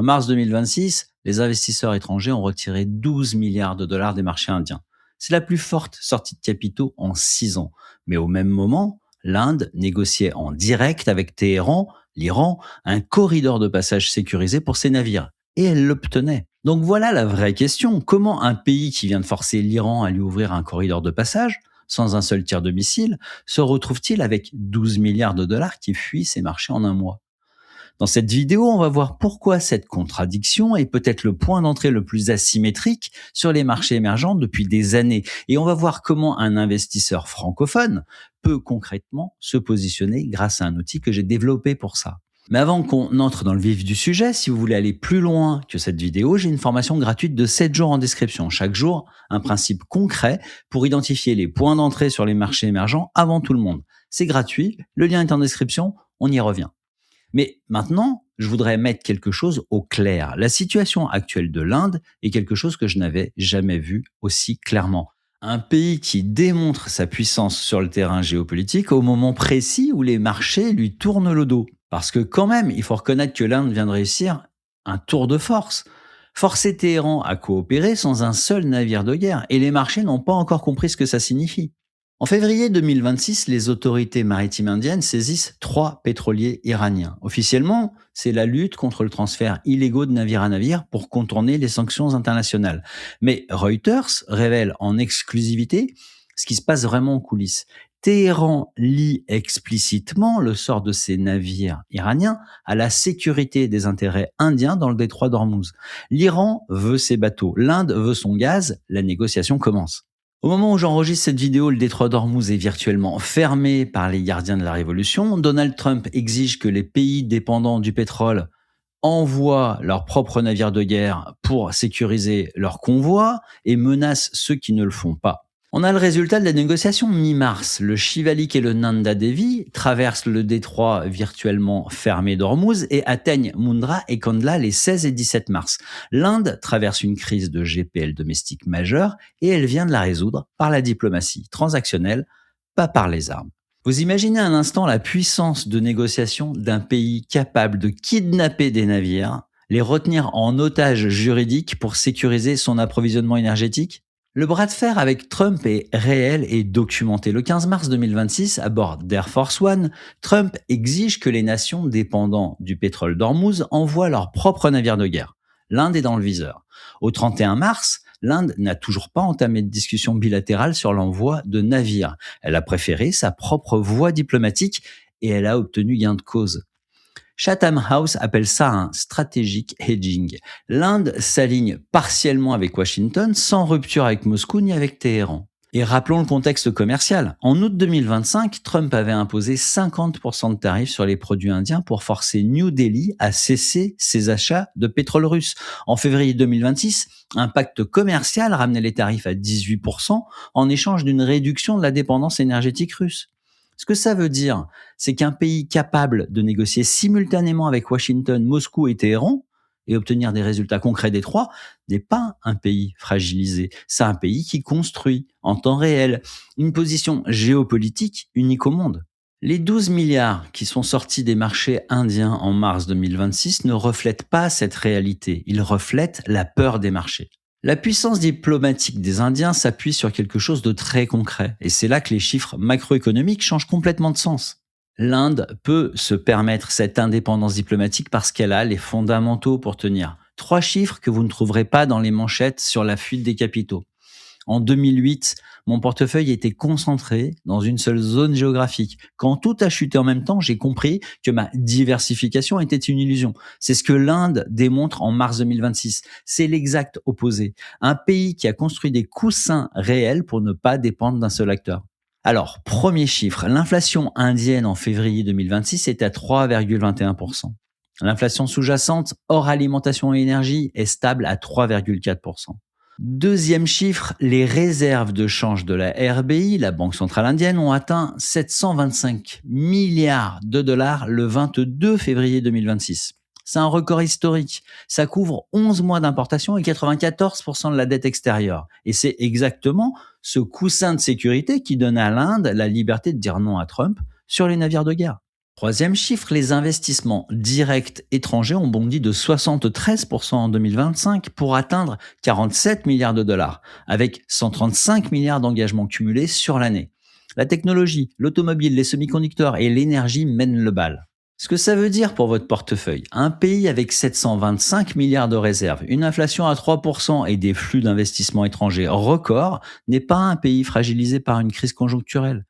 mars 2026, les investisseurs étrangers ont retiré 12 milliards de dollars des marchés indiens. C'est la plus forte sortie de capitaux en 6 ans. Mais au même moment, l'Inde négociait en direct avec Téhéran, l'Iran, un corridor de passage sécurisé pour ses navires. Et elle l'obtenait. Donc voilà la vraie question. Comment un pays qui vient de forcer l'Iran à lui ouvrir un corridor de passage, sans un seul tir de missile, se retrouve-t-il avec 12 milliards de dollars qui fuient ses marchés en un mois? Dans cette vidéo, on va voir pourquoi cette contradiction est peut-être le point d'entrée le plus asymétrique sur les marchés émergents depuis des années. Et on va voir comment un investisseur francophone peut concrètement se positionner grâce à un outil que j'ai développé pour ça. Mais avant qu'on entre dans le vif du sujet, si vous voulez aller plus loin que cette vidéo, j'ai une formation gratuite de 7 jours en description. Chaque jour, un principe concret pour identifier les points d'entrée sur les marchés émergents avant tout le monde. C'est gratuit, le lien est en description, on y revient. Mais maintenant, je voudrais mettre quelque chose au clair. La situation actuelle de l'Inde est quelque chose que je n'avais jamais vu aussi clairement. Un pays qui démontre sa puissance sur le terrain géopolitique au moment précis où les marchés lui tournent le dos. Parce que quand même, il faut reconnaître que l'Inde vient de réussir un tour de force. Forcer Téhéran à coopérer sans un seul navire de guerre. Et les marchés n'ont pas encore compris ce que ça signifie. En février 2026, les autorités maritimes indiennes saisissent 3 pétroliers iraniens. Officiellement, c'est la lutte contre le transfert illégaux de navire à navire pour contourner les sanctions internationales. Mais Reuters révèle en exclusivité ce qui se passe vraiment en coulisses. Téhéran lie explicitement le sort de ces navires iraniens à la sécurité des intérêts indiens dans le détroit d'Ormuz. L'Iran veut ses bateaux, l'Inde veut son gaz, la négociation commence. Au moment où j'enregistre cette vidéo, le détroit d'Ormuz est virtuellement fermé par les gardiens de la révolution. Donald Trump exige que les pays dépendants du pétrole envoient leurs propres navires de guerre pour sécuriser leurs convois et menace ceux qui ne le font pas. On a le résultat de la négociation mi-mars. Le Shivalik et le Nanda Devi traversent le détroit virtuellement fermé d'Ormuz et atteignent Mundra et Kandla les 16 et 17 mars. L'Inde traverse une crise de GPL domestique majeure et elle vient de la résoudre par la diplomatie transactionnelle, pas par les armes. Vous imaginez un instant la puissance de négociation d'un pays capable de kidnapper des navires, les retenir en otage juridique pour sécuriser son approvisionnement énergétique? Le bras de fer avec Trump est réel et documenté. Le 15 mars 2026, à bord d'Air Force One, Trump exige que les nations dépendant du pétrole d'Ormuz envoient leurs propres navires de guerre. L'Inde est dans le viseur. Au 31 mars, l'Inde n'a toujours pas entamé de discussion bilatérale sur l'envoi de navires. Elle a préféré sa propre voie diplomatique et elle a obtenu gain de cause. Chatham House appelle ça un strategic hedging. L'Inde s'aligne partiellement avec Washington, sans rupture avec Moscou ni avec Téhéran. Et rappelons le contexte commercial. En août 2025, Trump avait imposé 50% de tarifs sur les produits indiens pour forcer New Delhi à cesser ses achats de pétrole russe. En février 2026, un pacte commercial ramenait les tarifs à 18% en échange d'une réduction de la dépendance énergétique russe. Ce que ça veut dire, c'est qu'un pays capable de négocier simultanément avec Washington, Moscou et Téhéran et obtenir des résultats concrets des trois n'est pas un pays fragilisé. C'est un pays qui construit en temps réel une position géopolitique unique au monde. Les 12 milliards qui sont sortis des marchés indiens en mars 2026 ne reflètent pas cette réalité. Ils reflètent la peur des marchés. La puissance diplomatique des Indiens s'appuie sur quelque chose de très concret, et c'est là que les chiffres macroéconomiques changent complètement de sens. L'Inde peut se permettre cette indépendance diplomatique parce qu'elle a les fondamentaux pour tenir. 3 chiffres que vous ne trouverez pas dans les manchettes sur la fuite des capitaux. En 2008, mon portefeuille était concentré dans une seule zone géographique. Quand tout a chuté en même temps, j'ai compris que ma diversification était une illusion. C'est ce que l'Inde démontre en mars 2026. C'est l'exact opposé. Un pays qui a construit des coussins réels pour ne pas dépendre d'un seul acteur. Alors, premier chiffre, l'inflation indienne en février 2026 est à 3,21%. L'inflation sous-jacente, hors alimentation et énergie, est stable à 3,4%. Deuxième chiffre, les réserves de change de la RBI, la Banque centrale indienne, ont atteint 725 milliards de dollars le 22 février 2026. C'est un record historique. Ça couvre 11 mois d'importation et 94% de la dette extérieure. Et c'est exactement ce coussin de sécurité qui donne à l'Inde la liberté de dire non à Trump sur les navires de guerre. Troisième chiffre, les investissements directs étrangers ont bondi de 73% en 2025 pour atteindre 47 milliards de dollars, avec 135 milliards d'engagements cumulés sur l'année. La technologie, l'automobile, les semi-conducteurs et l'énergie mènent le bal. Ce que ça veut dire pour votre portefeuille, un pays avec 725 milliards de réserves, une inflation à 3% et des flux d'investissements étrangers records n'est pas un pays fragilisé par une crise conjoncturelle.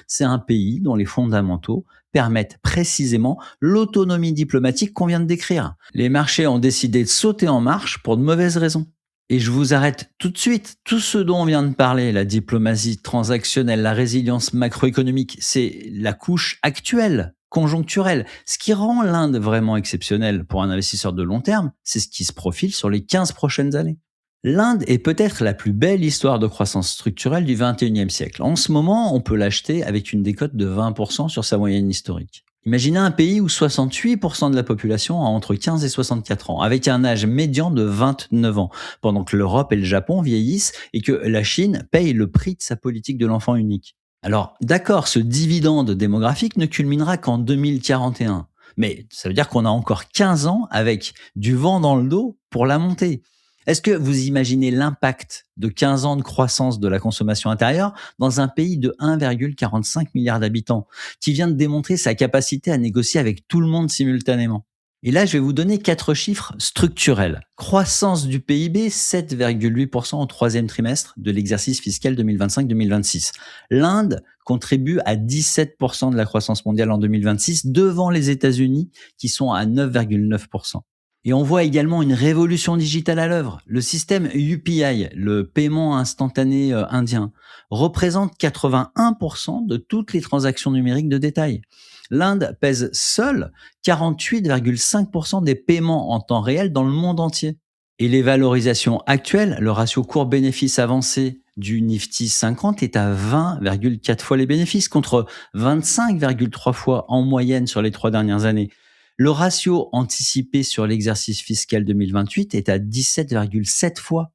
C'est un pays dont les fondamentaux permettent précisément l'autonomie diplomatique qu'on vient de décrire. Les marchés ont décidé de sauter en marche pour de mauvaises raisons. Et je vous arrête tout de suite. Tout ce dont on vient de parler, la diplomatie transactionnelle, la résilience macroéconomique, c'est la couche actuelle, conjoncturelle. Ce qui rend l'Inde vraiment exceptionnelle pour un investisseur de long terme, c'est ce qui se profile sur les 15 prochaines années. L'Inde est peut-être la plus belle histoire de croissance structurelle du 21e siècle. En ce moment, on peut l'acheter avec une décote de 20% sur sa moyenne historique. Imaginez un pays où 68% de la population a entre 15 et 64 ans, avec un âge médian de 29 ans, pendant que l'Europe et le Japon vieillissent et que la Chine paye le prix de sa politique de l'enfant unique. Alors, d'accord, ce dividende démographique ne culminera qu'en 2041. Mais ça veut dire qu'on a encore 15 ans avec du vent dans le dos pour la monter. Est-ce que vous imaginez l'impact de 15 ans de croissance de la consommation intérieure dans un pays de 1,45 milliard d'habitants, qui vient de démontrer sa capacité à négocier avec tout le monde simultanément? Et là, je vais vous donner 4 chiffres structurels. Croissance du PIB, 7,8% au troisième trimestre de l'exercice fiscal 2025-2026. L'Inde contribue à 17% de la croissance mondiale en 2026, devant les États-Unis qui sont à 9,9%. Et on voit également une révolution digitale à l'œuvre. Le système UPI, le paiement instantané indien, représente 81% de toutes les transactions numériques de détail. L'Inde pèse seule 48,5% des paiements en temps réel dans le monde entier. Et les valorisations actuelles, le ratio court-bénéfice avancé du Nifty 50 est à 20,4 fois les bénéfices contre 25,3 fois en moyenne sur les 3 dernières années. Le ratio anticipé sur l'exercice fiscal 2028 est à 17,7 fois,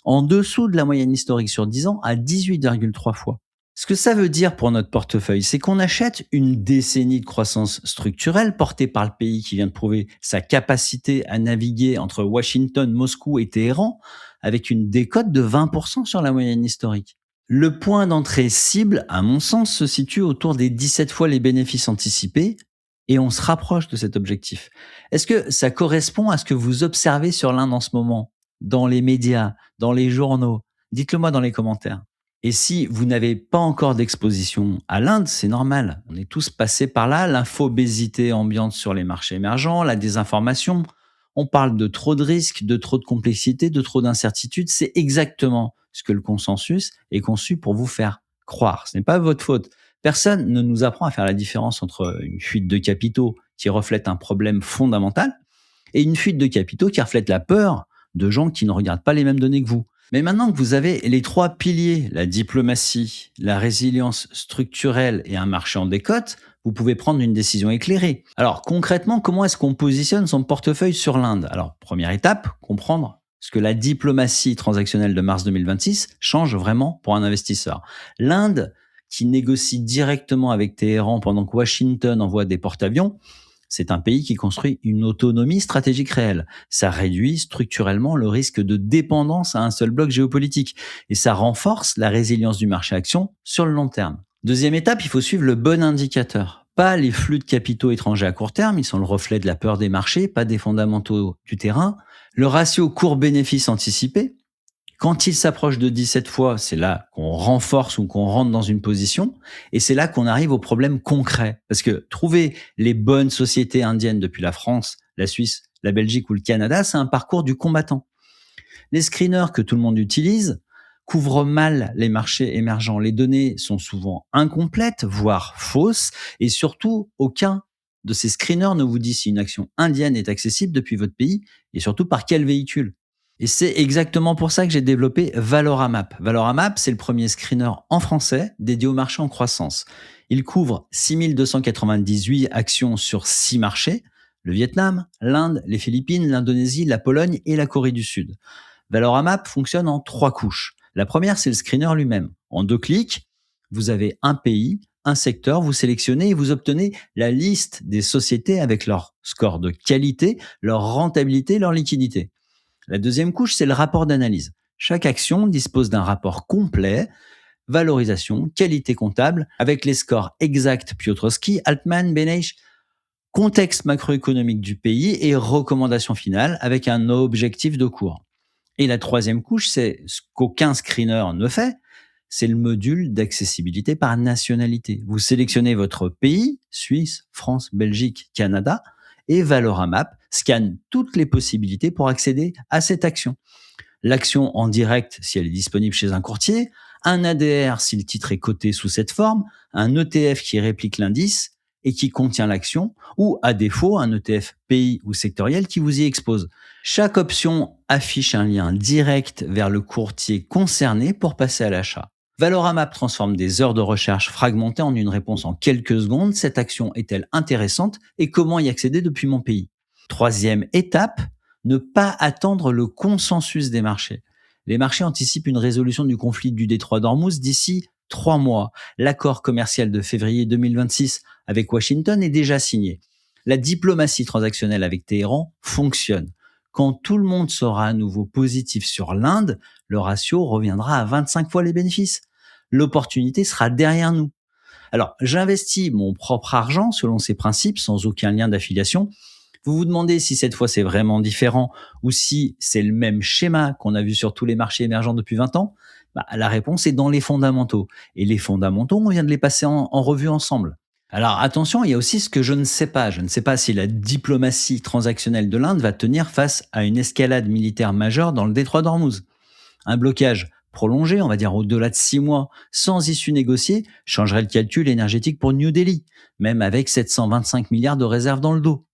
en dessous de la moyenne historique sur 10 ans à 18,3 fois. Ce que ça veut dire pour notre portefeuille, c'est qu'on achète une décennie de croissance structurelle portée par le pays qui vient de prouver sa capacité à naviguer entre Washington, Moscou et Téhéran avec une décote de 20% sur la moyenne historique. Le point d'entrée cible, à mon sens, se situe autour des 17 fois les bénéfices anticipés et on se rapproche de cet objectif. Est-ce que ça correspond à ce que vous observez sur l'Inde en ce moment, dans les médias, dans les journaux? Dites-le moi dans les commentaires. Et si vous n'avez pas encore d'exposition à l'Inde, c'est normal. On est tous passés par là. L'infobésité ambiante sur les marchés émergents, la désinformation. On parle de trop de risques, de trop de complexité, de trop d'incertitudes. C'est exactement ce que le consensus est conçu pour vous faire croire. Ce n'est pas votre faute. Personne ne nous apprend à faire la différence entre une fuite de capitaux qui reflète un problème fondamental et une fuite de capitaux qui reflète la peur de gens qui ne regardent pas les mêmes données que vous. Mais maintenant que vous avez les 3 piliers, la diplomatie, la résilience structurelle et un marché en décote, vous pouvez prendre une décision éclairée. Alors concrètement, comment est-ce qu'on positionne son portefeuille sur l'Inde? Alors première étape, comprendre ce que la diplomatie transactionnelle de mars 2026 change vraiment pour un investisseur. L'Inde, qui négocie directement avec Téhéran pendant que Washington envoie des porte-avions, c'est un pays qui construit une autonomie stratégique réelle. Ça réduit structurellement le risque de dépendance à un seul bloc géopolitique et ça renforce la résilience du marché action sur le long terme. Deuxième étape, il faut suivre le bon indicateur. Pas les flux de capitaux étrangers à court terme, ils sont le reflet de la peur des marchés, pas des fondamentaux du terrain. Le ratio court-bénéfice anticipé, quand il s'approche de 17 fois, c'est là qu'on renforce ou qu'on rentre dans une position. Et c'est là qu'on arrive au problème concret. Parce que trouver les bonnes sociétés indiennes depuis la France, la Suisse, la Belgique ou le Canada, c'est un parcours du combattant. Les screeners que tout le monde utilise couvrent mal les marchés émergents. Les données sont souvent incomplètes, voire fausses. Et surtout, aucun de ces screeners ne vous dit si une action indienne est accessible depuis votre pays et surtout par quel véhicule. Et c'est exactement pour ça que j'ai développé Valoramap. Valoramap, c'est le premier screener en français dédié au marché en croissance. Il couvre 6298 actions sur 6 marchés, le Vietnam, l'Inde, les Philippines, l'Indonésie, la Pologne et la Corée du Sud. Valoramap fonctionne en 3 couches. La première, c'est le screener lui-même. En 2 clics, vous avez un pays, un secteur, vous sélectionnez et vous obtenez la liste des sociétés avec leur score de qualité, leur rentabilité, leur liquidité. La deuxième couche, c'est le rapport d'analyse. Chaque action dispose d'un rapport complet, valorisation, qualité comptable, avec les scores exacts Piotrowski, Altman, Benech, contexte macroéconomique du pays et recommandations finales avec un objectif de cours. Et la troisième couche, c'est ce qu'aucun screener ne fait, c'est le module d'accessibilité par nationalité. Vous sélectionnez votre pays, Suisse, France, Belgique, Canada, et Valoramap scanne toutes les possibilités pour accéder à cette action. L'action en direct si elle est disponible chez un courtier, un ADR si le titre est coté sous cette forme, un ETF qui réplique l'indice et qui contient l'action, ou à défaut un ETF pays ou sectoriel qui vous y expose. Chaque option affiche un lien direct vers le courtier concerné pour passer à l'achat. Valoramap transforme des heures de recherche fragmentées en une réponse en quelques secondes. Cette action est-elle intéressante et comment y accéder depuis mon pays? Troisième étape, ne pas attendre le consensus des marchés. Les marchés anticipent une résolution du conflit du détroit d'Ormuz d'ici 3 mois. L'accord commercial de février 2026 avec Washington est déjà signé. La diplomatie transactionnelle avec Téhéran fonctionne. Quand tout le monde sera à nouveau positif sur l'Inde, le ratio reviendra à 25 fois les bénéfices. L'opportunité sera derrière nous. Alors, j'investis mon propre argent selon ces principes sans aucun lien d'affiliation. Vous vous demandez si cette fois c'est vraiment différent ou si c'est le même schéma qu'on a vu sur tous les marchés émergents depuis 20 ans. La réponse est dans les fondamentaux. Et les fondamentaux, on vient de les passer en revue ensemble. Alors attention, il y a aussi ce que je ne sais pas. Je ne sais pas si la diplomatie transactionnelle de l'Inde va tenir face à une escalade militaire majeure dans le détroit d'Ormuz. Un blocage prolongé, on va dire au-delà de 6 mois, sans issue négociée, changerait le calcul énergétique pour New Delhi, même avec 725 milliards de réserves dans le dos.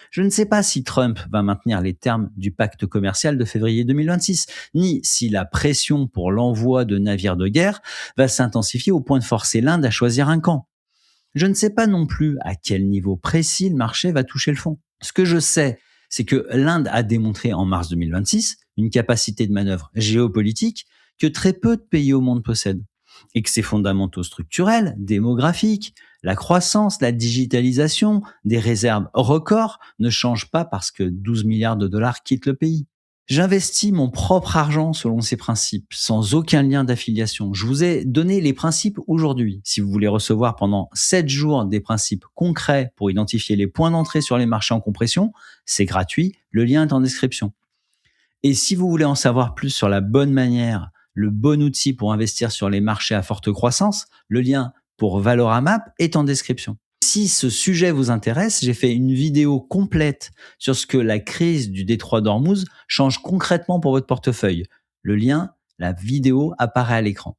Je ne sais pas si Trump va maintenir les termes du pacte commercial de février 2026, ni si la pression pour l'envoi de navires de guerre va s'intensifier au point de forcer l'Inde à choisir un camp. Je ne sais pas non plus à quel niveau précis le marché va toucher le fond. Ce que je sais, c'est que l'Inde a démontré en mars 2026 une capacité de manœuvre géopolitique que très peu de pays au monde possèdent. Et que ses fondamentaux structurels, démographiques, la croissance, la digitalisation, des réserves records ne changent pas parce que 12 milliards de dollars quittent le pays. J'investis mon propre argent selon ces principes, sans aucun lien d'affiliation. Je vous ai donné les principes aujourd'hui. Si vous voulez recevoir pendant 7 jours des principes concrets pour identifier les points d'entrée sur les marchés en compression, c'est gratuit, le lien est en description. Et si vous voulez en savoir plus sur la bonne manière, le bon outil pour investir sur les marchés à forte croissance, le lien pour Valoramap est en description. Si ce sujet vous intéresse, j'ai fait une vidéo complète sur ce que la crise du détroit d'Ormuz change concrètement pour votre portefeuille. Le lien, la vidéo apparaît à l'écran.